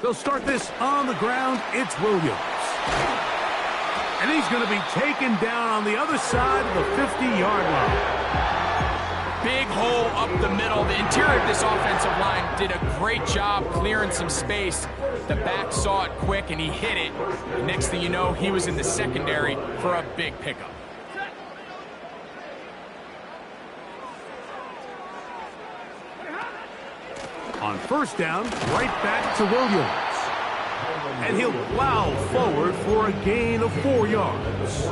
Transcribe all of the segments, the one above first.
They'll start this on the ground. It's Williams. And he's going to be taken down on the other side of the 50-yard line. Big hole up the middle. The interior of this offensive line did a great job clearing some space. The back saw it quick, and he hit it. The next thing you know, he was in the secondary for a big pickup. On first down, right back to Williams. And he'll plow forward for a gain of 4 yards.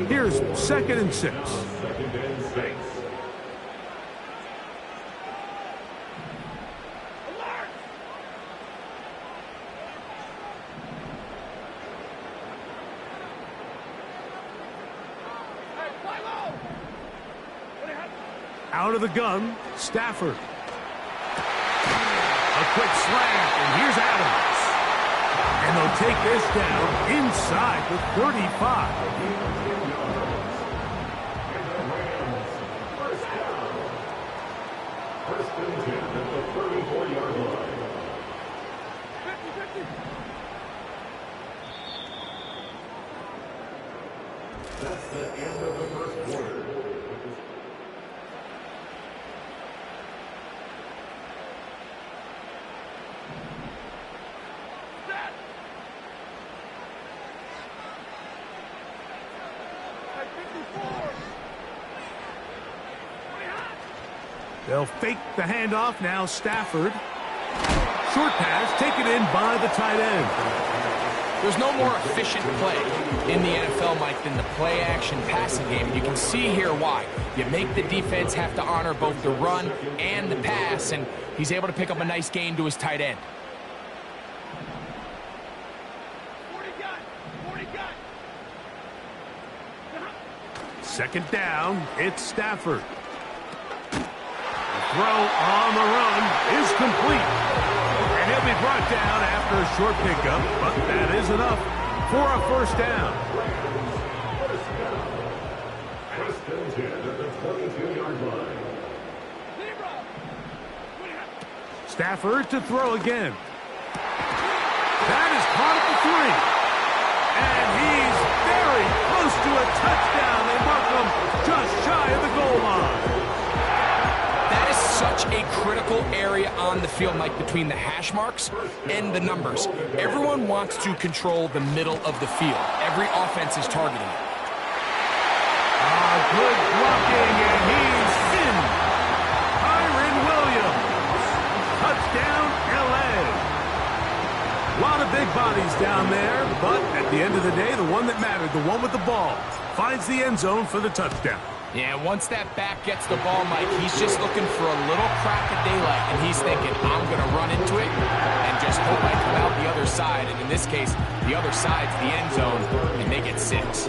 Here's 2nd and 6. Out of the gun, Stafford. A quick slant, and here's Adams. And they'll take this down inside the 35. First and 10 at the 34-yard line. That's the end of the first quarter. They'll fake the handoff now. Stafford. Short pass taken in by the tight end. There's no more efficient play in the NFL, Mike, than the play-action passing game. You can see here why. You make the defense have to honor both the run and the pass, and he's able to pick up a nice gain to his tight end. 2nd down, it's Stafford. Throw on the run is complete. And he'll be brought down after a short pickup, but that is enough for a first down. First and 10 at the 22-yard line. Stafford to throw again. That is caught at the 3. And he's very close to a touchdown. They mark him just shy of the goal line. Such a critical area on the field, Mike, between the hash marks and the numbers. Everyone wants to control the middle of the field. Every offense is targeting it. Good blocking, and he's in. Kyren Williams. Touchdown, L.A. A lot of big bodies down there, but at the end of the day, the one that mattered, the one with the ball, finds the end zone for the touchdown. Yeah, once that back gets the ball, Mike, he's just looking for a little crack of daylight, and he's thinking, I'm going to run into it and just hope I come out the other side. And in this case, the other side's the end zone, and they get 6.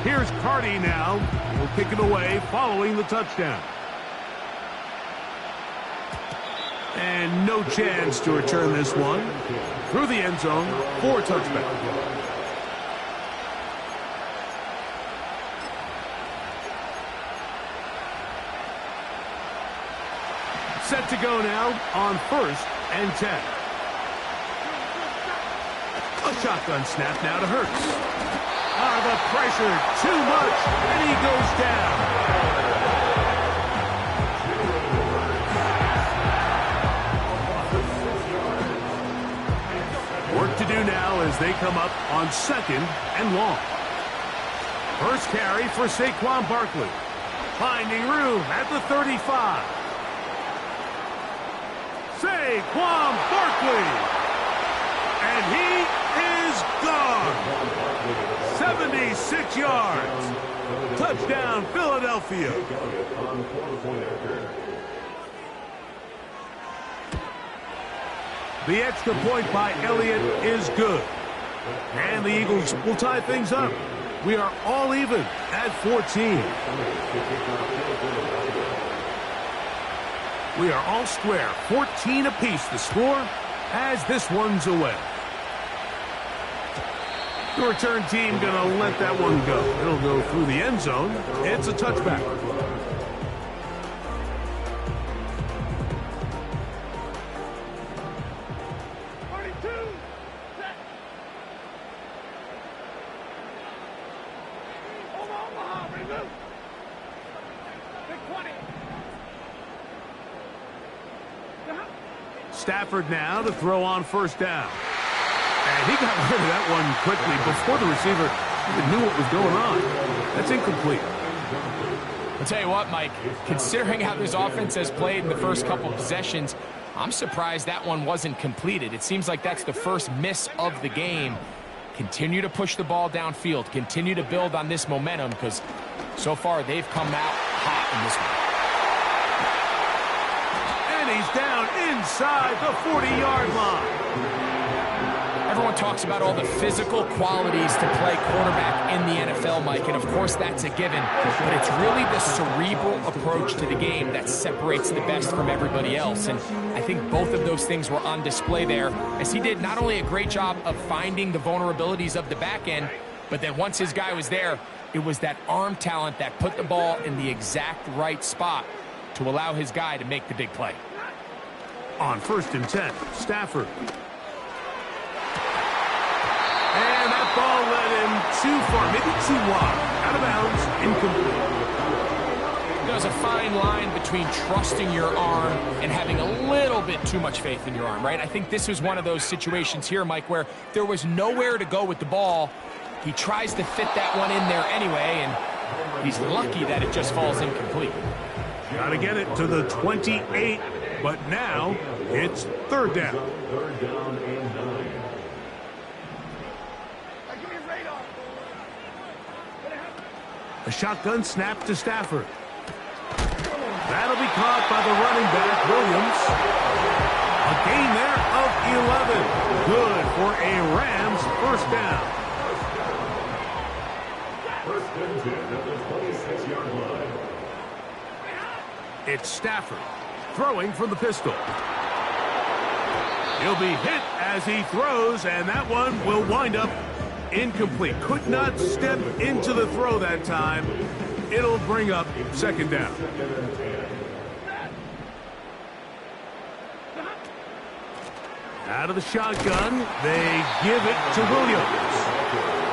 Here's Carty now. He'll kick it away following the touchdown. And no chance to return this one. Through the end zone for a touchback. Set to go now on 1st and 10. A shotgun snap now to Hurts. The pressure, too much, and he goes down. Work to do now as they come up on 2nd and long. First carry for Saquon Barkley. Finding room at the 35. Saquon Barkley. And he is gone. 76 yards. Touchdown, Philadelphia. The extra point by Elliott is good. And the Eagles will tie things up. We are all even at 14. We are all square, 14 apiece the score as this one's away. The return team going to let that one go. It'll go through the end zone. It's a touchback. Stafford now to throw on first down. And he got rid of that one quickly before the receiver even knew what was going on. That's incomplete. I'll tell you what, Mike, considering how this offense has played in the first couple possessions, I'm surprised that one wasn't completed. It seems like that's the first miss of the game. Continue to push the ball downfield. Continue to build on this momentum because so far they've come out hot in this one. And he's down inside the 40-yard line. Everyone talks about all the physical qualities to play quarterback in the NFL, Mike, and of course that's a given, but it's really the cerebral approach to the game that separates the best from everybody else, and I think both of those things were on display there, as he did not only a great job of finding the vulnerabilities of the back end, but then once his guy was there, it was that arm talent that put the ball in the exact right spot to allow his guy to make the big play. On 1st and 10, Stafford. And that ball led him too far, maybe too wide. Out of bounds, incomplete. There's a fine line between trusting your arm and having a little bit too much faith in your arm, right? I think this was one of those situations here, Mike, where there was nowhere to go with the ball. He tries to fit that one in there anyway, and he's lucky that it just falls incomplete. Got to get it to the 28, but now it's 3rd down. Third down and 9. A shotgun snap to Stafford. That'll be caught by the running back, Williams. A gain there of 11. Good for a Rams first down. 1st and 10 at the 26-yard line. It's Stafford throwing from the pistol. He'll be hit as he throws, and that one will wind up incomplete. Could not step into the throw that time. It'll bring up 2nd down. Out of the shotgun, they give it to Williams.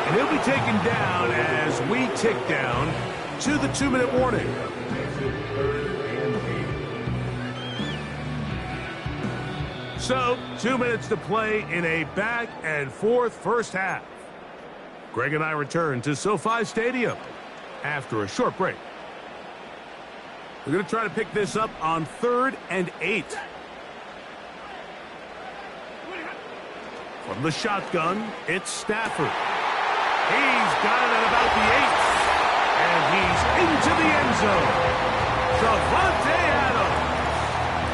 And he'll be taken down as we tick down to the 2-minute warning. So, 2 minutes to play in a back-and-forth first half. Greg and I return to SoFi Stadium after a short break. We're going to try to pick this up on 3rd and 8. From the shotgun, it's Stafford. He's got it at about the 8. And he's into the end zone. Davante Adams.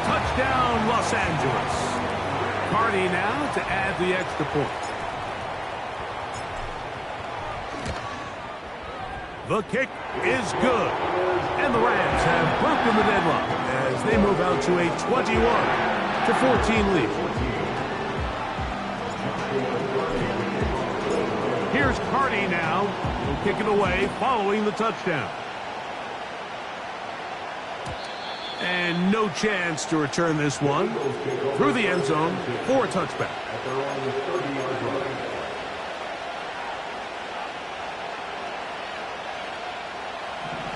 Touchdown, Los Angeles. Carney now to add the extra point. The kick is good. And the Rams have broken the deadlock as they move out to a 21-14 lead. Here's Carney now. He'll kick it away following the touchdown. And no chance to return this one through the end zone for a touchback.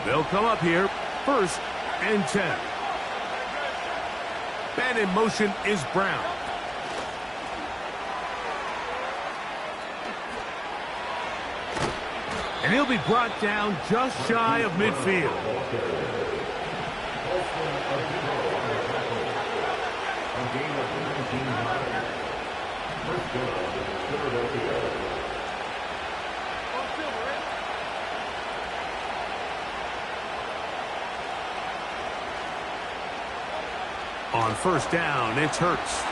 They'll come up here, 1st and 10. And in motion is Brown. And he'll be brought down just shy of midfield. On 1st down, it's Hurts.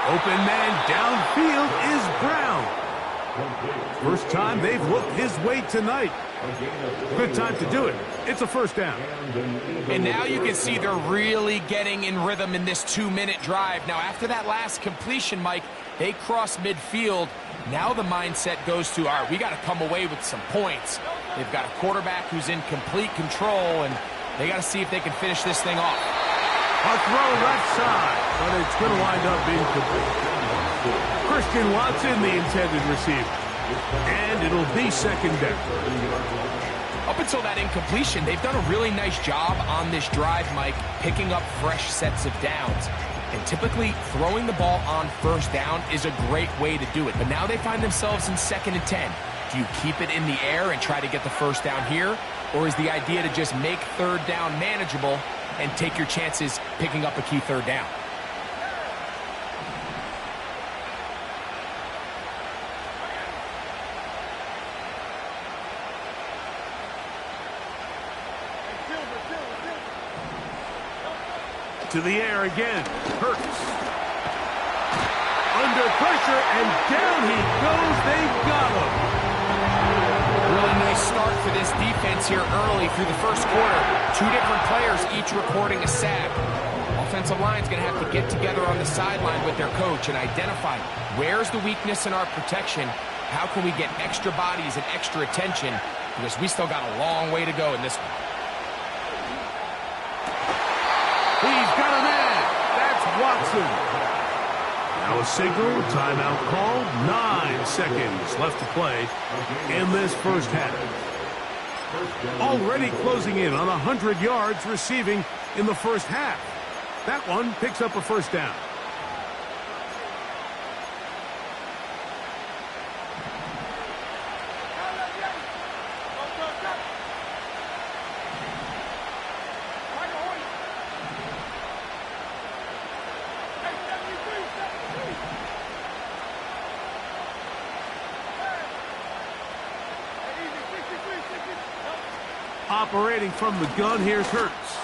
Open man downfield is Brown. First time they've looked his way tonight. Good time to do it. It's a 1st down. And now you can see they're really getting in rhythm in this 2-minute drive. Now, after that last completion, Mike, they cross midfield. Now the mindset goes to, all right, we got to come away with some points. They've got a quarterback who's in complete control, and they got to see if they can finish this thing off. A throw left side, but it's going to wind up incomplete. Christian Watson, the intended receiver. And it'll be 2nd down. Up until that incompletion, they've done a really nice job on this drive, Mike, picking up fresh sets of downs. And typically, throwing the ball on first down is a great way to do it. But now they find themselves in 2nd and 10. Do you keep it in the air and try to get the first down here? Or is the idea to just make 3rd down manageable and take your chances picking up a key 3rd down? To the air again. Hurts. Under pressure, and down he goes. They've got him. Really nice start for this defense here early through the first quarter. 2 different players each recording a sack. Offensive line's going to have to get together on the sideline with their coach and identify where's the weakness in our protection. How can we get extra bodies and extra attention? Because we still got a long way to go in this one. He's got a man. That's Watson. Now a signal, timeout called. 9 seconds left to play in this first half. Already closing in on 100 yards receiving in the first half. That one picks up a first down. Operating from the gun, here's Hurts.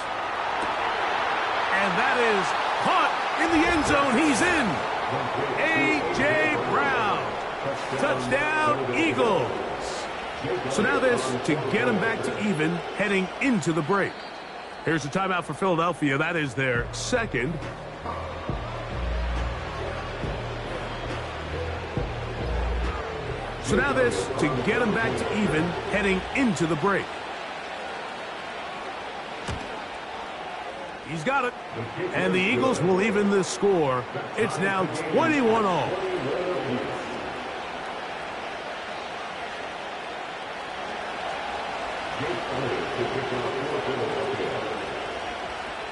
And that is caught in the end zone. He's in. A.J. Brown. Touchdown, Eagles. So now this to get him back to even heading into the break. Here's a timeout for Philadelphia. That is their 2nd. So now this to get him back to even heading into the break. He's got it. And the Eagles will even the score. It's now 21-all.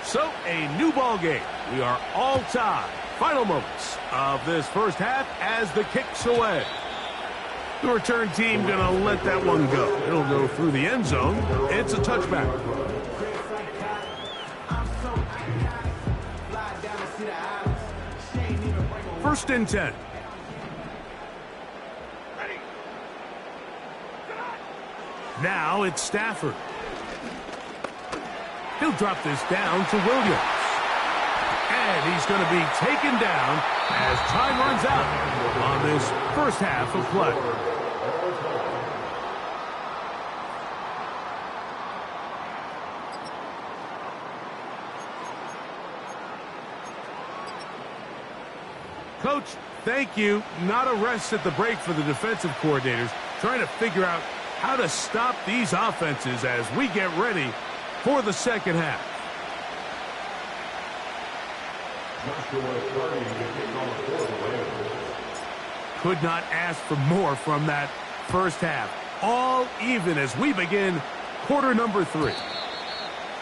So, a new ball game. We are all tied. Final moments of this first half as the kick's away. The return team going to let that one go. It'll go through the end zone. It's a touchback. 1st and 10. Now it's Stafford. He'll drop this down to Williams. And he's going to be taken down as time runs out on this first half of play. Coach, thank you. Not a rest at the break for the defensive coordinators, trying to figure out how to stop these offenses as we get ready for the second half. Could not ask for more from that first half. All even as we begin quarter number 3.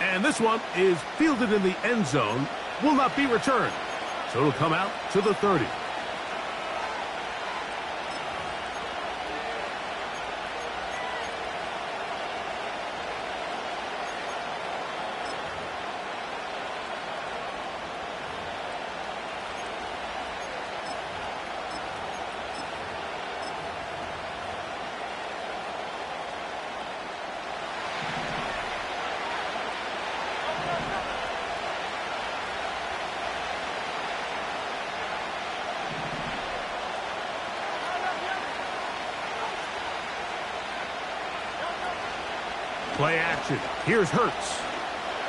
And this one is fielded in the end zone, will not be returned. So it'll come out to the 30. Play action. Here's Hurts.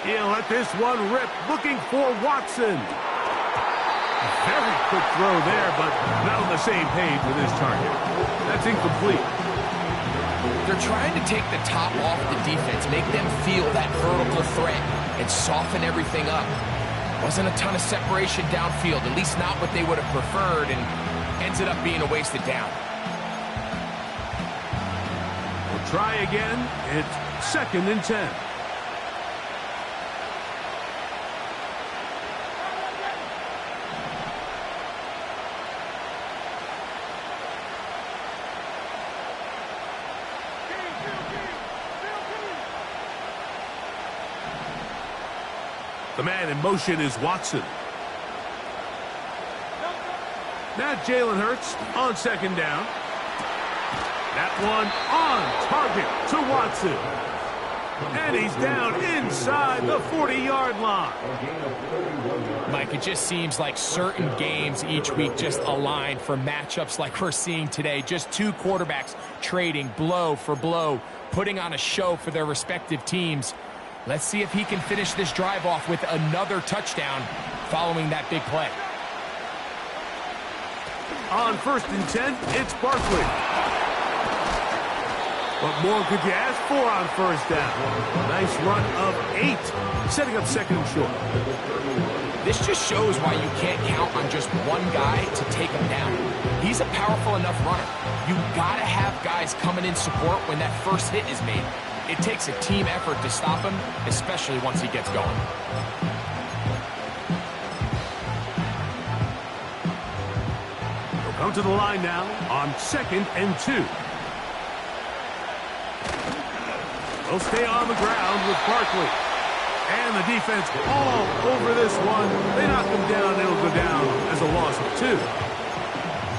He'll let this one rip, looking for Watson. Very quick throw there, but not on the same page with his target. That's incomplete. They're trying to take the top off the defense, make them feel that vertical threat, and soften everything up. Wasn't a ton of separation downfield, at least not what they would have preferred, and ended up being a wasted down. We'll try again. It's 2nd and 10. The man in motion is Watson. Now Jalen Hurts on 2nd down. That one on target to Watson. And he's down inside the 40-yard line. Mike, it just seems like certain games each week just align for matchups like we're seeing today. Just two quarterbacks trading blow for blow, putting on a show for their respective teams. Let's see if he can finish this drive off with another touchdown following that big play. On 1st and 10, it's Barkley. What more could you ask for on 1st down? Nice run of 8, setting up 2nd and short. This just shows why you can't count on just one guy to take him down. He's a powerful enough runner. You gotta have guys coming in support when that first hit is made. It takes a team effort to stop him, especially once he gets going. He'll come to the line now on 2nd and 2. They'll stay on the ground with Barkley. And the defense all over this one. They knock him down. It'll go down as a loss of 2.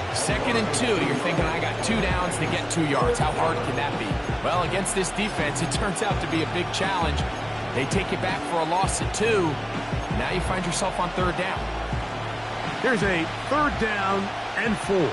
2nd and 2, you're thinking, I got 2 downs to get 2 yards. How hard can that be? Well, against this defense, it turns out to be a big challenge. They take you back for a loss at 2. Now you find yourself on 3rd down. Here's a 3rd down and 4.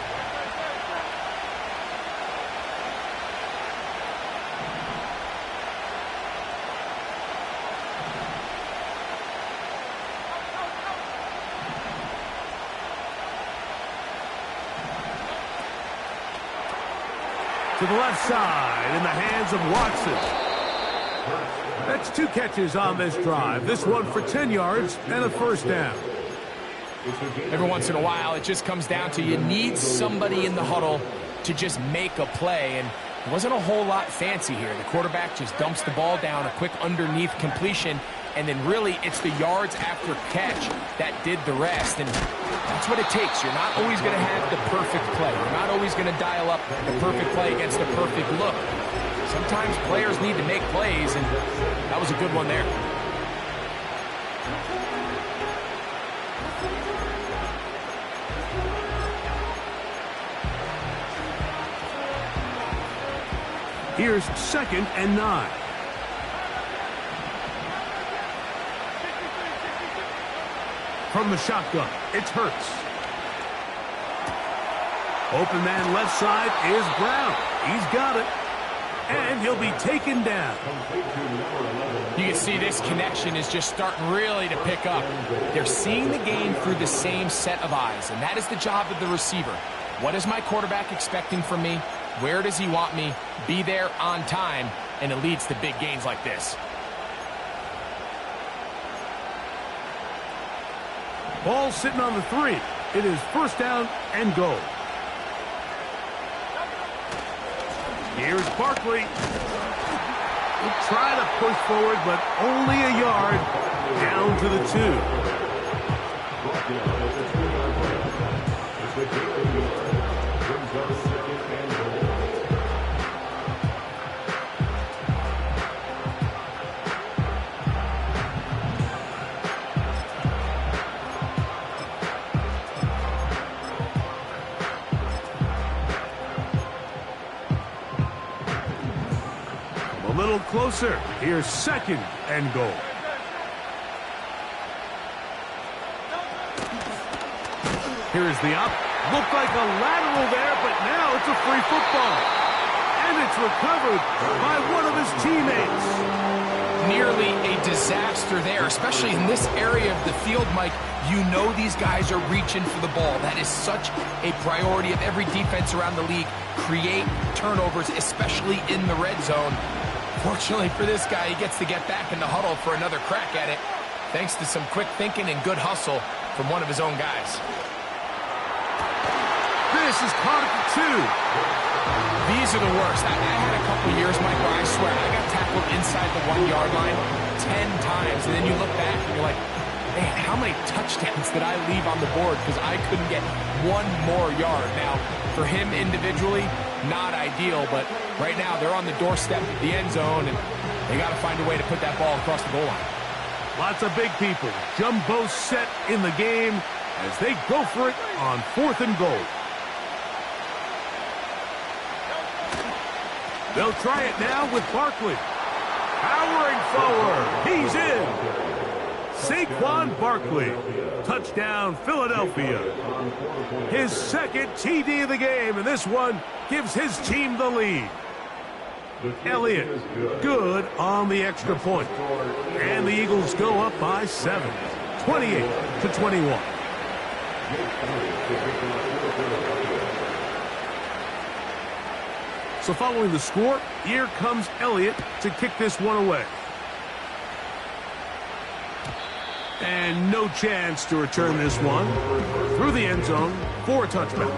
To the left side in the hands of Watson. That's 2 catches on this drive. This one for 10 yards and a 1st down. Every once in a while, it just comes down to you need somebody in the huddle to just make a play. And it wasn't a whole lot fancy here. The quarterback just dumps the ball down, a quick underneath completion, and then really it's the yards after catch that did the rest. And that's what it takes. You're not always going to have the perfect play. You're not always going to dial up the perfect play against the perfect look. Sometimes players need to make plays, and that was a good one there. Here's 2nd and 9. From the shotgun, it's Hurts. Open man left side is Brown. He's got it. And he'll be taken down. You can see this connection is just starting really to pick up. They're seeing the game through the same set of eyes, and that is the job of the receiver. What is my quarterback expecting from me? Where does he want me? Be there on time, and it leads to big gains like this. Ball sitting on the 3. It is 1st down and goal. Here's Barkley. He'll try to push forward, but only a yard down to the 2. A little closer. Here's 2nd and goal. Here's the up. Looked like a lateral there, but now it's a free football. And it's recovered by one of his teammates. Nearly a disaster there, especially in this area of the field, Mike. You know these guys are reaching for the ball. That is such a priority of every defense around the league. Create turnovers, especially in the red zone. Fortunately for this guy, he gets to get back in the huddle for another crack at it, thanks to some quick thinking and good hustle from one of his own guys. This is caught at the 2. These are the worst. I had a couple years, Mike, where I swear I got tackled inside the 1-yard line 10 times, and then you look back and you're like, man, how many touchdowns did I leave on the board because I couldn't get one more yard? Now, for him individually, not ideal, but right now they're on the doorstep of the end zone, and they got to find a way to put that ball across the goal line. Lots of big people. Jumbo set in the game as they go for it on 4th and goal. They'll try it now with Barkley. Powering forward. He's in. Saquon Barkley. Touchdown, Philadelphia. His second TD of the game, and this one gives his team the lead. Elliott, good on the extra point. And the Eagles go up by 7, 28-21. So following the score, here comes Elliott to kick this one away. And no chance to return this one through the end zone for a touchback.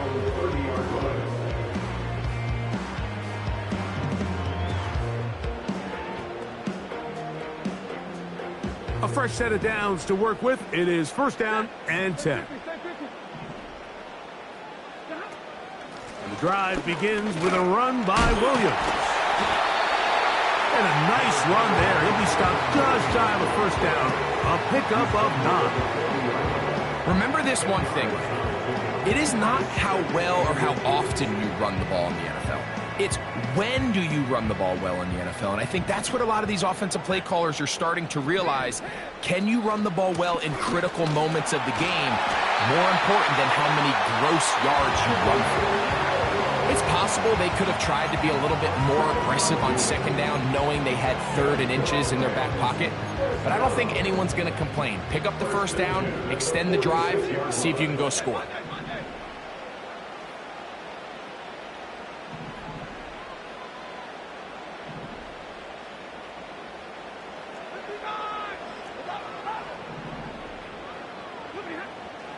A fresh set of downs to work with. It is 1st down and 10. And the drive begins with a run by Williams. And a nice run there. He'll be stopped just shy of a 1st down. A pickup of 9. Remember this one thing. It is not how well or how often you run the ball in the NFL. It's when do you run the ball well in the NFL. And I think that's what a lot of these offensive play callers are starting to realize. Can you run the ball well in critical moments of the game? More important than how many gross yards you run for. It's possible they could have tried to be a little bit more aggressive on 2nd down, knowing they had 3rd and inches in their back pocket. But I don't think anyone's going to complain. Pick up the 1st down, extend the drive, see if you can go score.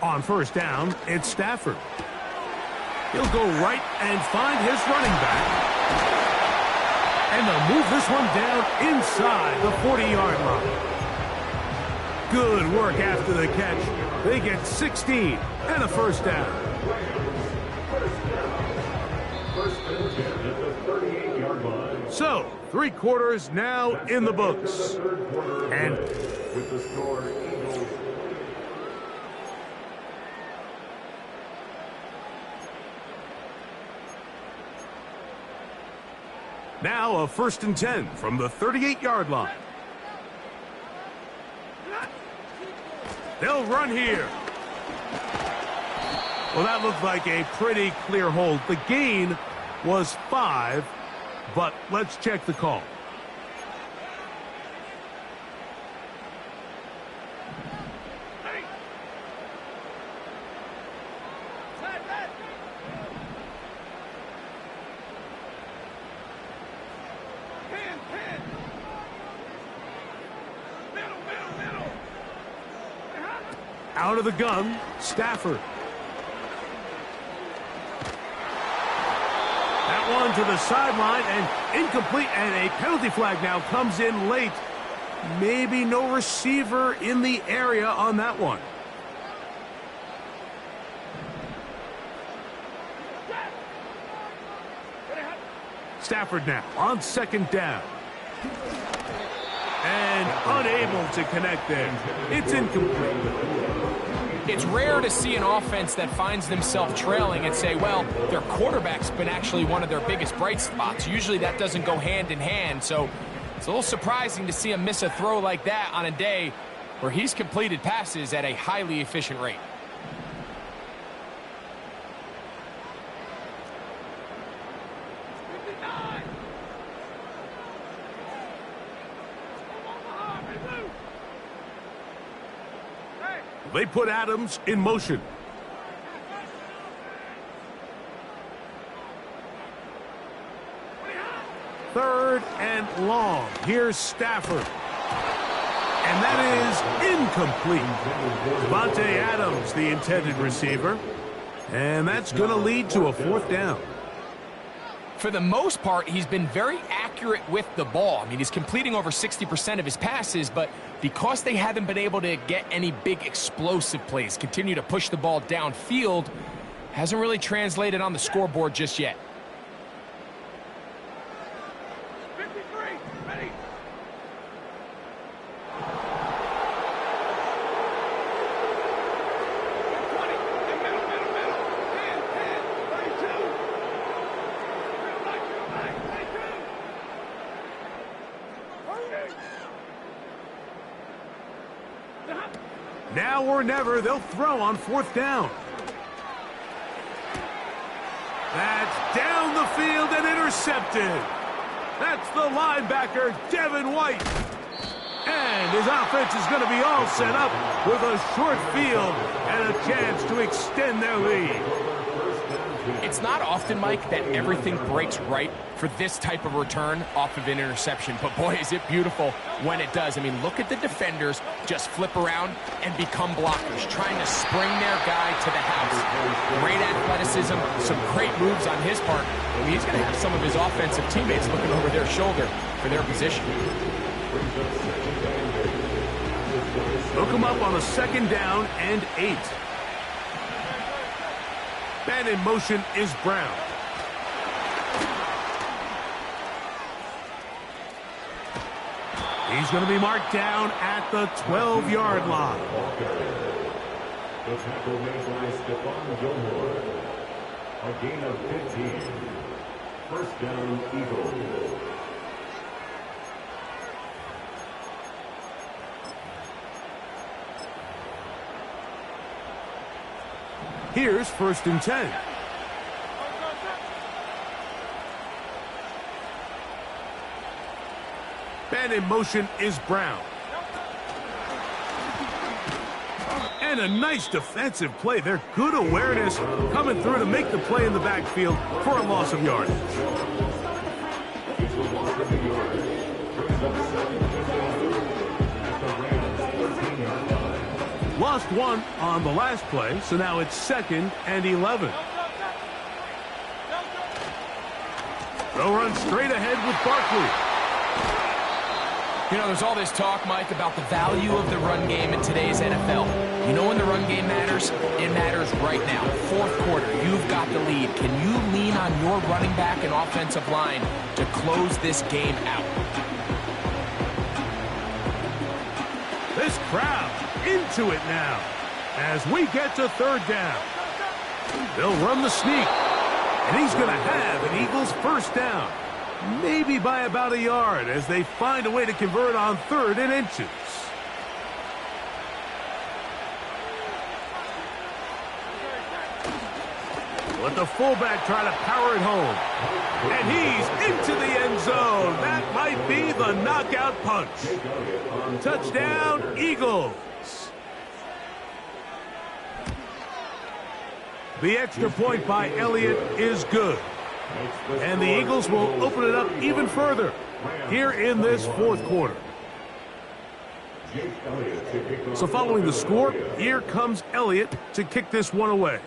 On 1st down, it's Stafford. He'll go right and find his running back. And they'll move this one down inside the 40-yard line. Good work after the catch. They get 16 and a 1st down. So, 3 quarters now in the books. And with the score, Eagles. now a 1st and 10 from the 38-yard line. They'll run here. Well, that looked like a pretty clear hold. The gain was 5, but let's check the call. Out of the gun, Stafford. That one to the sideline and incomplete, and a penalty flag now comes in late. Maybe no receiver in the area on that one. Stafford now on 2nd down. And unable to connect there. It's incomplete. It's rare to see an offense that finds themselves trailing and say, well, their quarterback's been actually one of their biggest bright spots. Usually that doesn't go hand in hand, so it's a little surprising to see him miss a throw like that on a day where he's completed passes at a highly efficient rate. They put Adams in motion. Third and long. Here's Stafford. And that is incomplete. Devontae Adams, the intended receiver. And that's going to lead to a 4th down. For the most part, he's been very accurate with the ball. I mean, he's completing over 60% of his passes, but because they haven't been able to get any big explosive plays, continue to push the ball downfield, hasn't really translated on the scoreboard just yet. 53, ready. Now or never, they'll throw on 4th down. That's down the field and intercepted. That's the linebacker, Devin White. And his offense is going to be all set up with a short field and a chance to extend their lead. It's not often, Mike, that everything breaks right for this type of return off of an interception. But, boy, is it beautiful when it does. I mean, look at the defenders just flip around and become blockers, trying to spring their guy to the house. Great athleticism, some great moves on his part. I mean, he's going to have some of his offensive teammates looking over their shoulder for their position. Hook him up on a 2nd down and 8. Man in motion is Brown. He's going to be marked down at the 12-yard line. The tackle made by Stephon Gilmore. A gain of 15. 1st down, Eagles. Here's 1st and 10. Man in motion is Brown. And a nice defensive play. They're good awareness coming through to make the play in the backfield for a loss of yardage. Lost 1 on the last play, so now it's 2nd and 11. They'll run straight ahead with Barkley. You know, there's all this talk, Mike, about the value of the run game in today's NFL. You know when the run game matters? It matters right now. 4th quarter, you've got the lead. Can you lean on your running back and offensive line to close this game out? This crowd into it now as we get to 3rd down. They'll run the sneak, and he's going to have an Eagles 1st down. Maybe by about a yard as they find a way to convert on 3rd and inches. Let the fullback try to power it home. And he's into the end zone. That might be the knockout punch. Touchdown, Eagles. The extra point by Elliott is good. And the Eagles will open it up even further here in this 4th quarter. So following the score, here comes Elliott to kick this one away.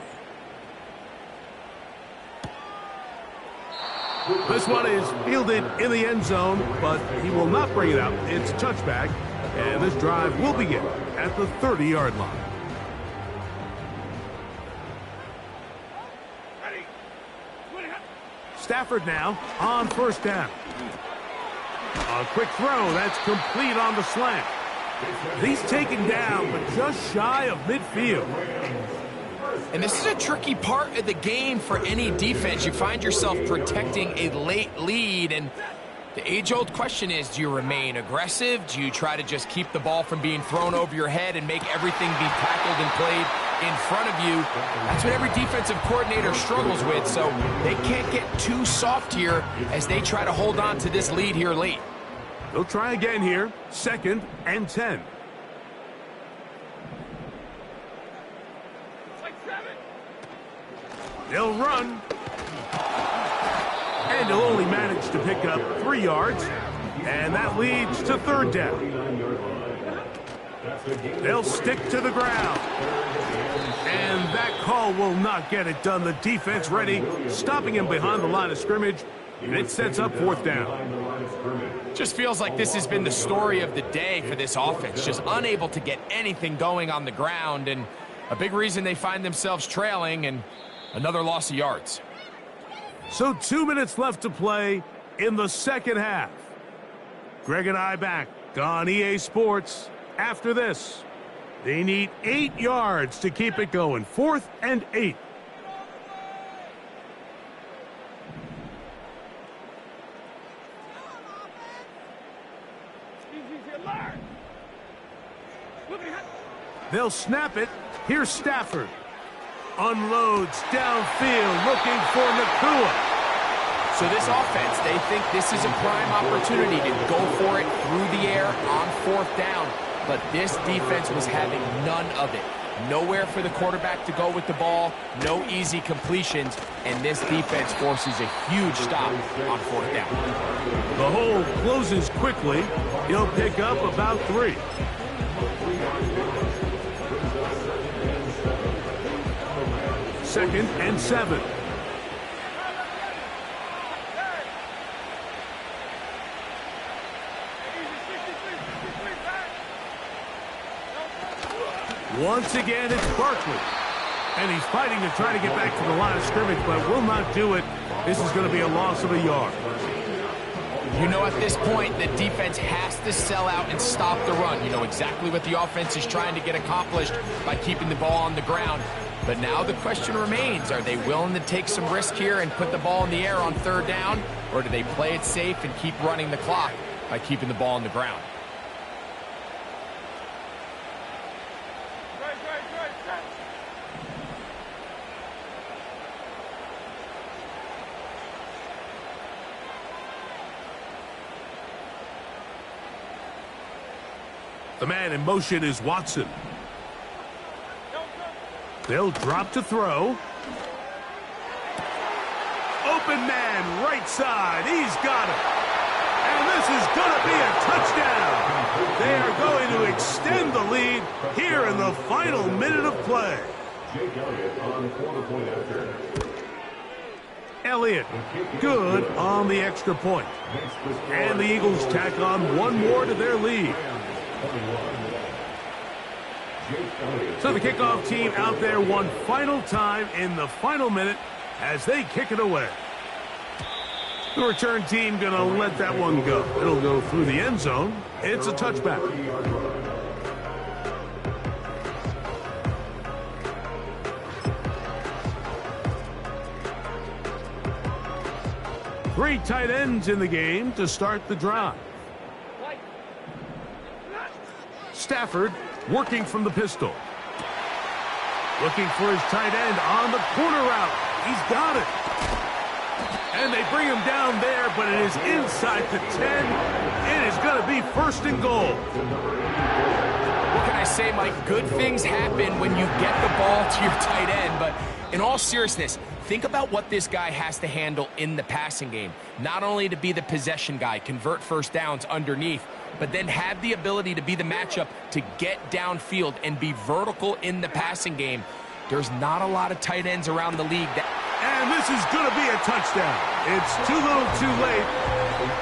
This one is fielded in the end zone, but he will not bring it out. It's a touchback, and this drive will begin at the 30-yard line. Stafford now on 1st down. A quick throw that's complete on the slant. He's taken down, but just shy of midfield. And this is a tricky part of the game for any defense. You find yourself protecting a late lead, and the age-old question is, do you remain aggressive? Do you try to just keep the ball from being thrown over your head and make everything be tackled and played in front of you? That's what every defensive coordinator struggles with, so they can't get too soft here as they try to hold on to this lead here late. They'll try again here, 2nd and 10. They'll run. And he'll only manage to pick up 3 yards. And that leads to 3rd down. They'll stick to the ground. And that call will not get it done. The defense ready, stopping him behind the line of scrimmage And it sets up fourth down. Just feels like this has been the story of the day for this offense. Just unable to get anything going on the ground, and a big reason they find themselves trailing and another loss of yards. So 2 minutes left to play in the second half. Greg and I back on EA Sports after this. They need 8 yards to keep it going. 4th and 8. They'll snap it. Here's Stafford. Unloads downfield, looking for Nakua. So this offense, they think this is a prime opportunity to go for it through the air on fourth down. But this defense was having none of it. Nowhere for the quarterback to go with the ball, no easy completions, and this defense forces a huge stop on fourth down. The hole closes quickly. He'll pick up about 3. Second and 7. Once again, it's Barkley. And he's fighting to try to get back to the line of scrimmage, but will not do it. This is going to be a loss of a yard. You know, at this point, the defense has to sell out and stop the run. You know exactly what the offense is trying to get accomplished by keeping the ball on the ground. But now the question remains, are they willing to take some risk here and put the ball in the air on third down? Or do they play it safe and keep running the clock by keeping the ball on the ground? The man in motion is Watson. They'll drop to throw. Open man, right side. He's got it. And this is going to be a touchdown. They are going to extend the lead here in the final minute of play. Elliott, good on the extra point. And the Eagles tack on one more to their lead. So the kickoff team out there one final time in the final minute as they kick it away. The return team going to let that one go. It'll go through the end zone. It's a touchback. Three tight ends in the game to start the drive. Stafford working from the pistol. Looking for his tight end on the corner route. He's got it. And they bring him down there, but it is inside the 10. It is going to be first and goal. What can I say, Mike? Good things happen when you get the ball to your tight end, but in all seriousness, think about what this guy has to handle in the passing game. Not only to be the possession guy, convert first downs underneath, but then have the ability to be the matchup to get downfield and be vertical in the passing game. There's not a lot of tight ends around the league that... And this is going to be a touchdown. It's too little too late.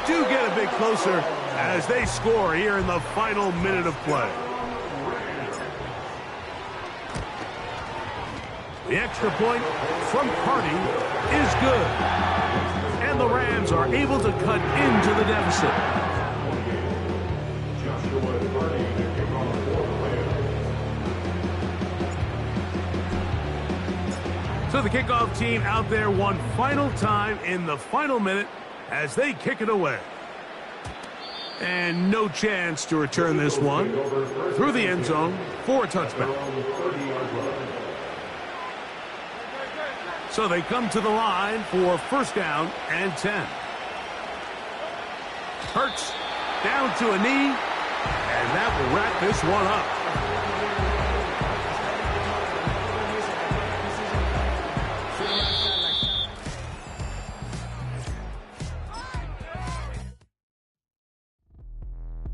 Do get a bit closer as they score here in the final minute of play. The extra point from Carty is good. And the Rams are able to cut into the deficit. So the kickoff team out there one final time in the final minute as they kick it away. And no chance to return this one through the end zone for a touchback. So they come to the line for first down and 10. Hurts down to a knee, and that will wrap this one up.